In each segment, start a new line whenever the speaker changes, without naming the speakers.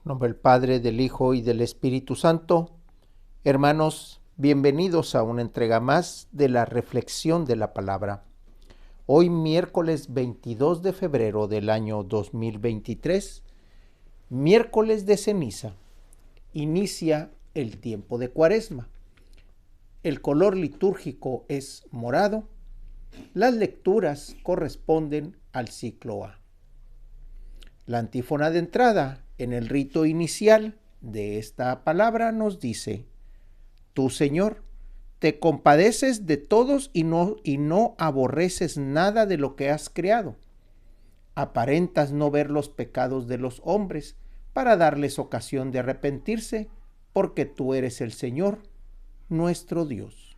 En nombre del Padre, del Hijo y del Espíritu Santo. Hermanos, bienvenidos a una entrega más de la reflexión de la palabra. Hoy miércoles 22 de febrero del año 2023, miércoles de ceniza, inicia el tiempo de Cuaresma. El color litúrgico es morado. Las lecturas corresponden al ciclo A. La antífona de entrada en el rito inicial de esta palabra nos dice: Tú, Señor, te compadeces de todos y no aborreces nada de lo que has creado. Aparentas no ver los pecados de los hombres para darles ocasión de arrepentirse, porque tú eres el Señor, nuestro Dios.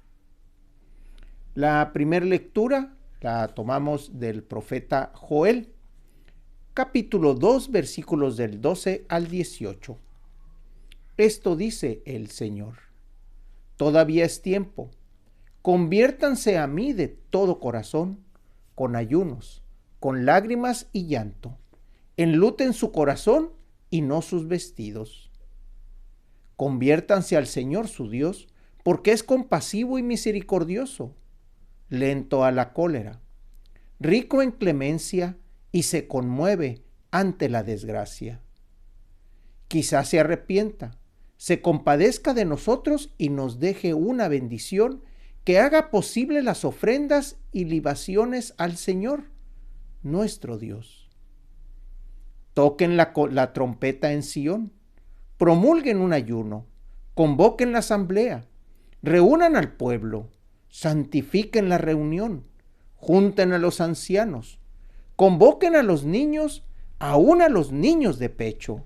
La primera lectura la tomamos del profeta Joel, capítulo 2, versículos del 12 al 18. Esto dice el Señor: Todavía es tiempo. Conviértanse a mí de todo corazón, con ayunos, con lágrimas y llanto. Enluten su corazón y no sus vestidos. Conviértanse al Señor su Dios, porque es compasivo y misericordioso, lento a la cólera, rico en clemencia y se conmueve ante la desgracia. Quizás se arrepienta, se compadezca de nosotros y nos deje una bendición que haga posible las ofrendas y libaciones al Señor, nuestro Dios. Toquen la trompeta en Sión, promulguen un ayuno, convoquen la asamblea, reúnan al pueblo, santifiquen la reunión, junten a los ancianos, convoquen a los niños, aún a los niños de pecho.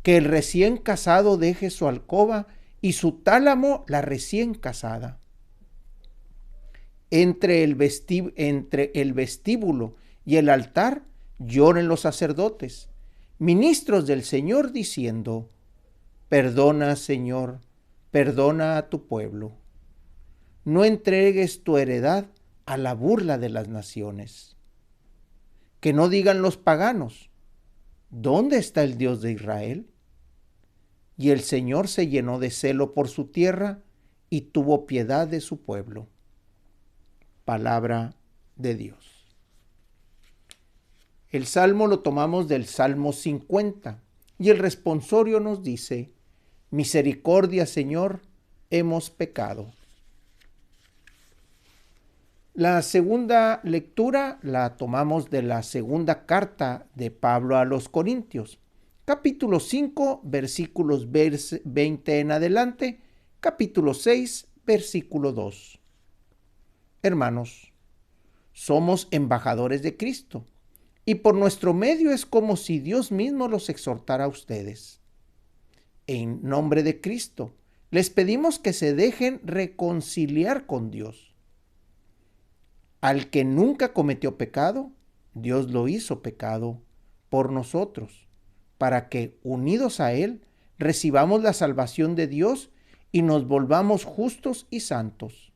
Que el recién casado deje su alcoba y su tálamo la recién casada. Entre el vestíbulo y el altar lloren los sacerdotes, ministros del Señor, diciendo: Perdona, Señor, perdona a tu pueblo. No entregues tu heredad a la burla de las naciones. Que no digan los paganos: ¿dónde está el Dios de Israel? Y el Señor se llenó de celo por su tierra y tuvo piedad de su pueblo. Palabra de Dios. El salmo lo tomamos del Salmo 50 y el responsorio nos dice: Misericordia, Señor, hemos pecado. La segunda lectura la tomamos de la segunda carta de Pablo a los Corintios, capítulo 5, versículos 20 en adelante, capítulo 6, versículo 2. Hermanos, somos embajadores de Cristo, y por nuestro medio es como si Dios mismo los exhortara a ustedes. En nombre de Cristo, les pedimos que se dejen reconciliar con Dios. Al que nunca cometió pecado, Dios lo hizo pecado por nosotros, para que, unidos a Él, recibamos la salvación de Dios y nos volvamos justos y santos.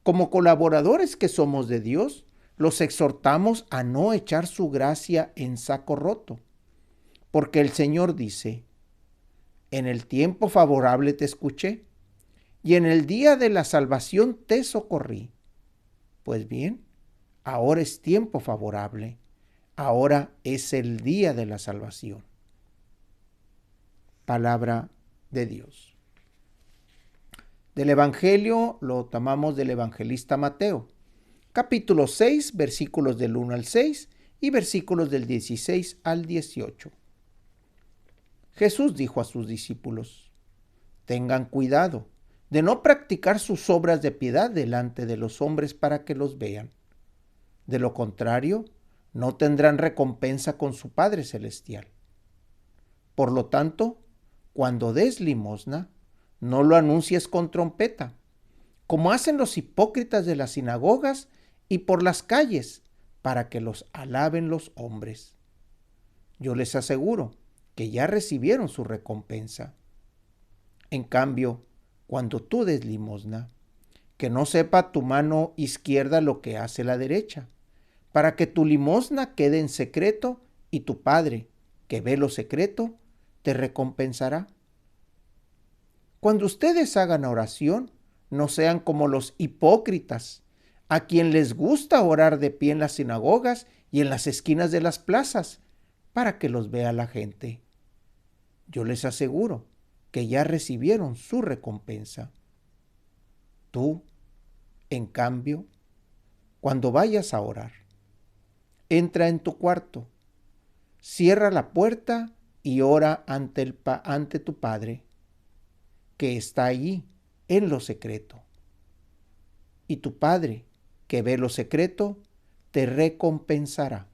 Como colaboradores que somos de Dios, los exhortamos a no echar su gracia en saco roto, porque el Señor dice: En el tiempo favorable te escuché, y en el día de la salvación te socorrí. Pues bien, ahora es tiempo favorable, ahora es el día de la salvación. Palabra de Dios. Del Evangelio lo tomamos del evangelista Mateo, capítulo 6, versículos del 1 al 6 y versículos del 16 al 18. Jesús dijo a sus discípulos: Tengan cuidado de no practicar sus obras de piedad delante de los hombres para que los vean. De lo contrario, no tendrán recompensa con su Padre Celestial. Por lo tanto, cuando des limosna, no lo anuncies con trompeta, como hacen los hipócritas de las sinagogas y por las calles, para que los alaben los hombres. Yo les aseguro que ya recibieron su recompensa. En cambio, cuando tú des limosna, que no sepa tu mano izquierda lo que hace la derecha, para que tu limosna quede en secreto y tu Padre, que ve lo secreto, te recompensará. Cuando ustedes hagan oración, no sean como los hipócritas, a quien les gusta orar de pie en las sinagogas y en las esquinas de las plazas, para que los vea la gente. Yo les aseguro que ya recibieron su recompensa. Tú, en cambio, cuando vayas a orar, entra en tu cuarto, cierra la puerta y ora ante tu Padre, que está allí en lo secreto. Y tu Padre, que ve lo secreto, te recompensará.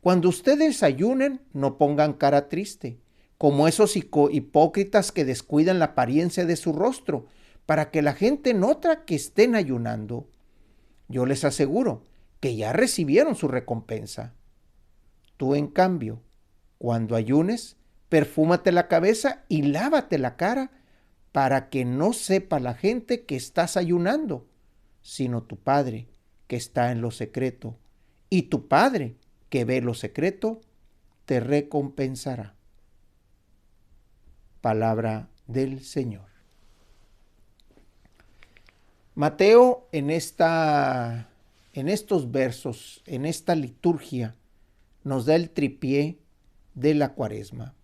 Cuando ustedes ayunen, no pongan cara triste, como esos hipócritas que descuidan la apariencia de su rostro, para que la gente note que estén ayunando. Yo les aseguro que ya recibieron su recompensa. Tú, en cambio, cuando ayunes, perfúmate la cabeza y lávate la cara, para que no sepa la gente que estás ayunando, sino tu Padre que está en lo secreto. Y tu Padre que ve lo secreto, te recompensará. Palabra del Señor. Mateo en estos versos, en esta liturgia, nos da el tripié de la Cuaresma: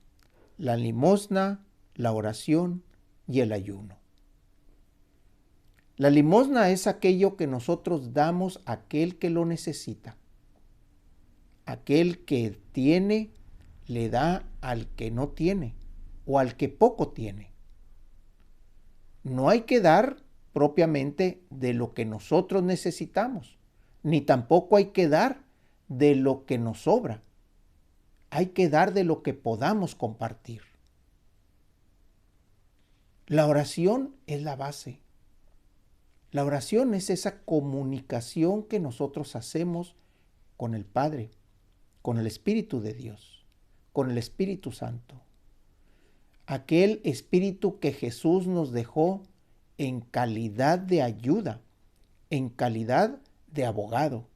la limosna, la oración y el ayuno. La limosna es aquello que nosotros damos a aquel que lo necesita. Aquel que tiene le da al que no tiene o al que poco tiene. No hay que dar propiamente de lo que nosotros necesitamos, ni tampoco hay que dar de lo que nos sobra. Hay que dar de lo que podamos compartir. La oración es la base. La oración es esa comunicación que nosotros hacemos con el Padre, con el Espíritu de Dios, con el Espíritu Santo. Aquel Espíritu que Jesús nos dejó en calidad de ayuda, en calidad de abogado,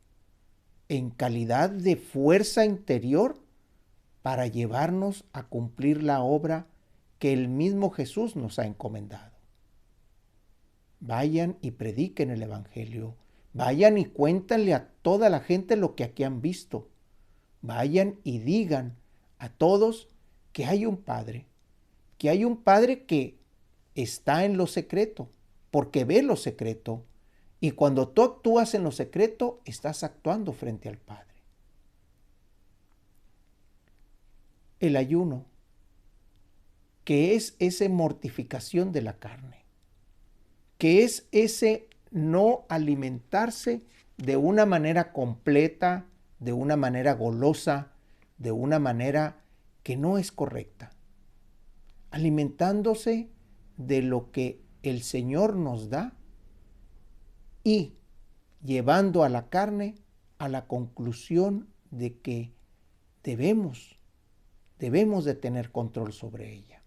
en calidad de fuerza interior para llevarnos a cumplir la obra que el mismo Jesús nos ha encomendado. Vayan y prediquen el Evangelio. Vayan y cuéntanle a toda la gente lo que aquí han visto. Vayan y digan a todos que hay un Padre que está en lo secreto, porque ve lo secreto. Y cuando tú actúas en lo secreto, estás actuando frente al Padre. El ayuno, que es esa mortificación de la carne, que es ese no alimentarse de una manera completa, de una manera golosa, de una manera que no es correcta. Alimentándose de lo que el Señor nos da y llevando a la carne a la conclusión de que debemos de tener control sobre ella.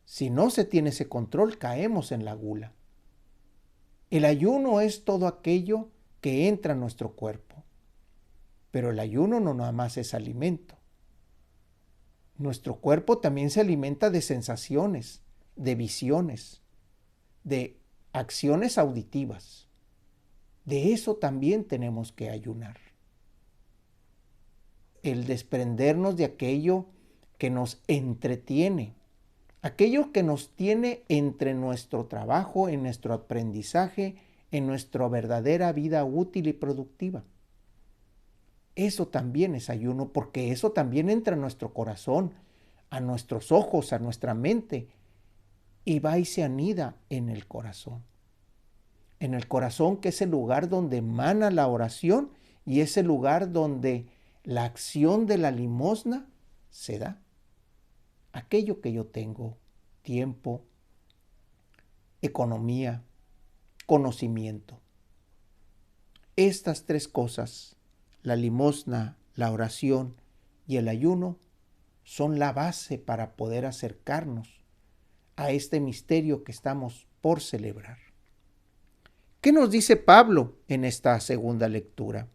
Si no se tiene ese control, caemos en la gula. El ayuno es todo aquello que entra a nuestro cuerpo. Pero el ayuno no nada más es alimento. Nuestro cuerpo también se alimenta de sensaciones, de visiones, de acciones auditivas. De eso también tenemos que ayunar. El desprendernos de aquello que nos entretiene, aquello que nos tiene entre nuestro trabajo, en nuestro aprendizaje, en nuestra verdadera vida útil y productiva. Eso también es ayuno, porque eso también entra a nuestro corazón, a nuestros ojos, a nuestra mente, y va y se anida en el corazón. En el corazón, que es el lugar donde emana la oración y es el lugar donde la acción de la limosna se da. Aquello que yo tengo: tiempo, economía, conocimiento. Estas tres cosas, la limosna, la oración y el ayuno, son la base para poder acercarnos a este misterio que estamos por celebrar. ¿Qué nos dice Pablo en esta segunda lectura?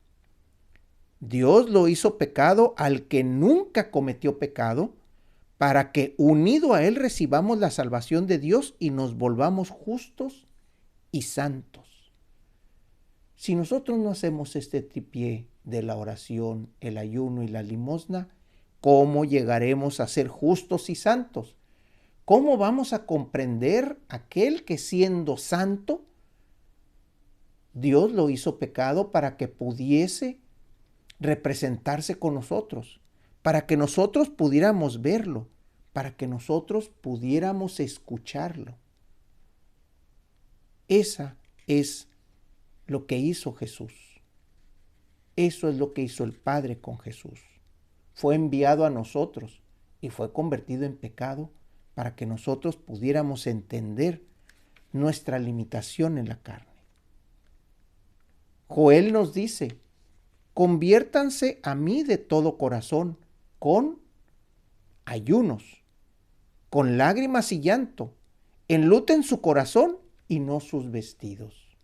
Dios lo hizo pecado al que nunca cometió pecado, para que unido a Él recibamos la salvación de Dios y nos volvamos justos y santos. Si nosotros no hacemos este tripié de la oración, el ayuno y la limosna, ¿cómo llegaremos a ser justos y santos? ¿Cómo vamos a comprender aquel que siendo santo, Dios lo hizo pecado para que pudiese representarse con nosotros, para que nosotros pudiéramos verlo, para que nosotros pudiéramos escucharlo? Esa es lo que hizo Jesús. Eso es lo que hizo el Padre con Jesús. Fue enviado a nosotros y fue convertido en pecado para que nosotros pudiéramos entender nuestra limitación en la carne. Joel nos dice: conviértanse a mí de todo corazón, con ayunos, con lágrimas y llanto, enluten su corazón y no sus vestidos.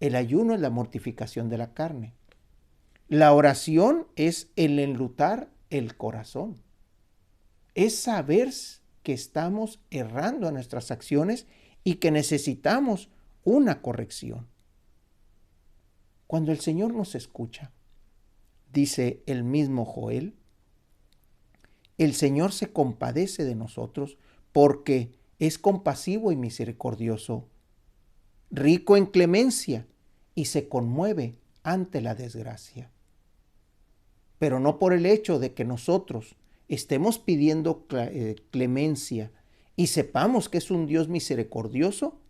El ayuno es la mortificación de la carne. La oración es el enlutar el corazón. Es saber que estamos errando en nuestras acciones y que necesitamos una corrección. Cuando el Señor nos escucha, dice el mismo Joel, el Señor se compadece de nosotros porque es compasivo y misericordioso, rico en clemencia, y se conmueve ante la desgracia. Pero no por el hecho de que nosotros estemos pidiendo clemencia y sepamos que es un Dios misericordioso,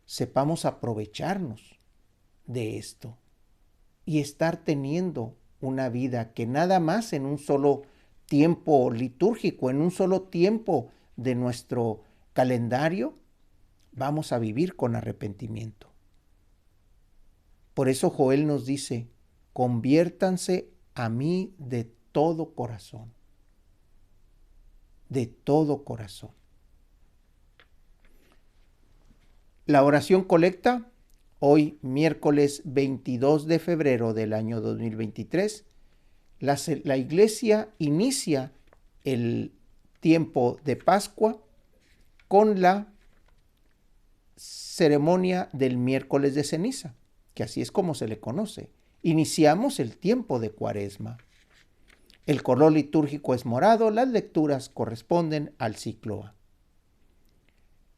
sepamos aprovecharnos de esto y estar teniendo una vida que nada más en un solo tiempo litúrgico, en un solo tiempo de nuestro calendario, vamos a vivir con arrepentimiento. Por eso Joel nos dice: conviértanse a mí de todo corazón. De todo corazón. La oración colecta, hoy miércoles 22 de febrero del año 2023, la Iglesia inicia el tiempo de Pascua con la ceremonia del miércoles de ceniza, que así es como se le conoce. Iniciamos el tiempo de Cuaresma. El color litúrgico es morado, las lecturas corresponden al ciclo A.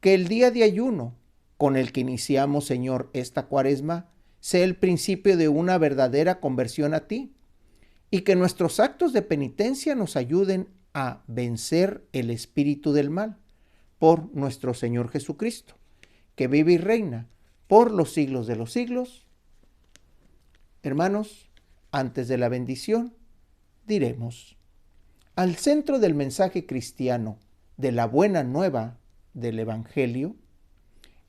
Que el día de ayuno con el que iniciamos, Señor, esta Cuaresma, sea el principio de una verdadera conversión a ti, y que nuestros actos de penitencia nos ayuden a vencer el espíritu del mal, por nuestro Señor Jesucristo, que vive y reina por los siglos de los siglos. Hermanos, antes de la bendición, diremos: al centro del mensaje cristiano de la buena nueva del Evangelio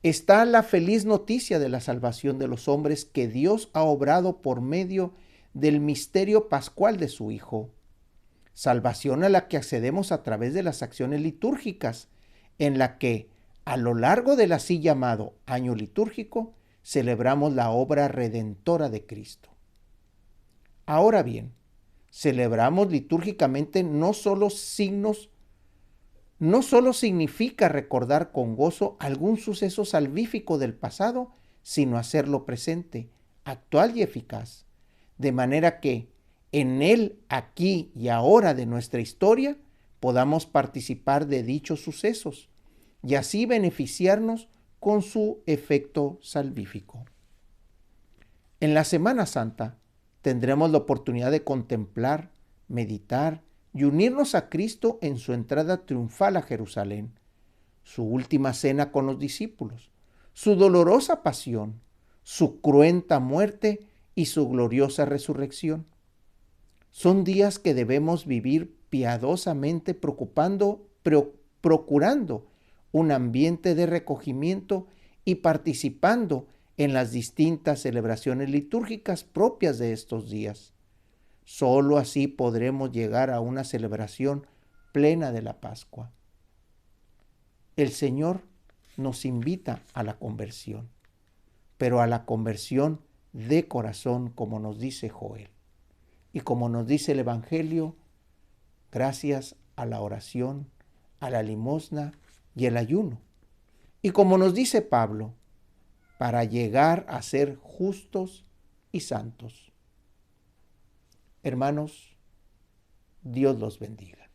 está la feliz noticia de la salvación de los hombres que Dios ha obrado por medio del misterio pascual de su Hijo. Salvación a la que accedemos a través de las acciones litúrgicas, en la que, a lo largo del así llamado año litúrgico, celebramos la obra redentora de Cristo. Ahora bien, celebramos litúrgicamente no solo significa recordar con gozo algún suceso salvífico del pasado, sino hacerlo presente, actual y eficaz, de manera que en el aquí y ahora de nuestra historia podamos participar de dichos sucesos y así beneficiarnos con su efecto salvífico. En la Semana Santa tendremos la oportunidad de contemplar, meditar y unirnos a Cristo en su entrada triunfal a Jerusalén, su última cena con los discípulos, su dolorosa pasión, su cruenta muerte y su gloriosa resurrección. Son días que debemos vivir piadosamente procurando un ambiente de recogimiento y participando en las distintas celebraciones litúrgicas propias de estos días. Solo así podremos llegar a una celebración plena de la Pascua. El Señor nos invita a la conversión, pero a la conversión de corazón, como nos dice Joel. Y como nos dice el Evangelio, gracias a la oración, a la limosna y el ayuno. Y como nos dice Pablo, para llegar a ser justos y santos. Hermanos, Dios los bendiga.